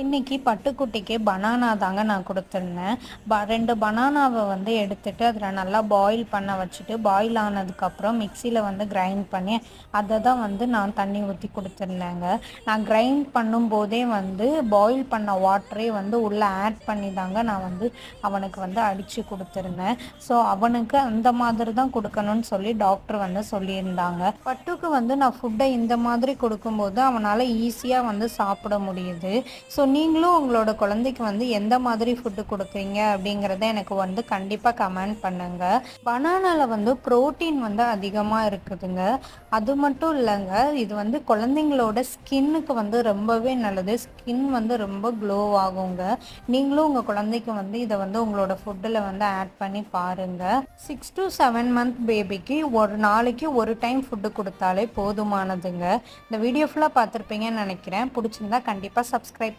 இன்னைக்கு பட்டுக்குட்டிக்கு பனானா தாங்க நான் கொடுத்துருந்தேன். 2 பனானாவை வந்து எடுத்துட்டு அதில் நல்லா பாயில் பண்ண வச்சுட்டு, பாயில் ஆனதுக்கப்புறம் மிக்சியில் வந்து கிரைண்ட் பண்ணி அதை தான் வந்து நான் தண்ணி ஊற்றி கொடுத்துருந்தேங்க. நான் கிரைண்ட் பண்ணும்போதே வந்து பாயில் பண்ண வாட்டரே வந்து உள்ளே ஆட் பண்ணி தாங்க நான் வந்து அவனுக்கு வந்து அடித்து கொடுத்துருந்தேன். ஸோ அவனுக்கு அந்த மாதிரி தான் கொடுக்கணும்னு சொல்லி டாக்டர் வந்து சொல்லியிருந்தாங்க. பட்டுக்கு வந்து நான் ஃபுட்டை இந்த மாதிரி கொடுக்கும்போது அவனால் ஈஸியாக வந்து சாப்பிட முடியுது. ஸோ நீங்களும் உங்களோட குழந்தைக்கு வந்து எந்த மாதிரி ஃபுட்டு கொடுக்குறீங்க அப்படிங்கிறத எனக்கு வந்து கண்டிப்பாக கமெண்ட் பண்ணுங்கள். பனானாவில் வந்து ப்ரோட்டீன் வந்து அதிகமாக இருக்குதுங்க. அது மட்டும் இல்லைங்க, இது வந்து குழந்தைங்களோட ஸ்கின்னுக்கு வந்து ரொம்பவே நல்லது. ஸ்கின் வந்து ரொம்ப க்ளோ ஆகுங்க. நீங்களும் உங்கள் குழந்தைக்கு வந்து இதை வந்து உங்களோட ஃபுட்டில் வந்து ஆட் பண்ணி பாருங்கள். 6 to 7 month பேபிக்கு ஒரு நாளைக்கு ஒரு டைம் ஃபுட்டு கொடுத்தாலே போதுமானதுங்க. இந்த வீடியோ ஃபுல்லாக பார்த்துருப்பீங்கன்னு நினைக்கிறேன். பிடிச்சிருந்தா கண்டிப்பாக சப்ஸ்கிரைப்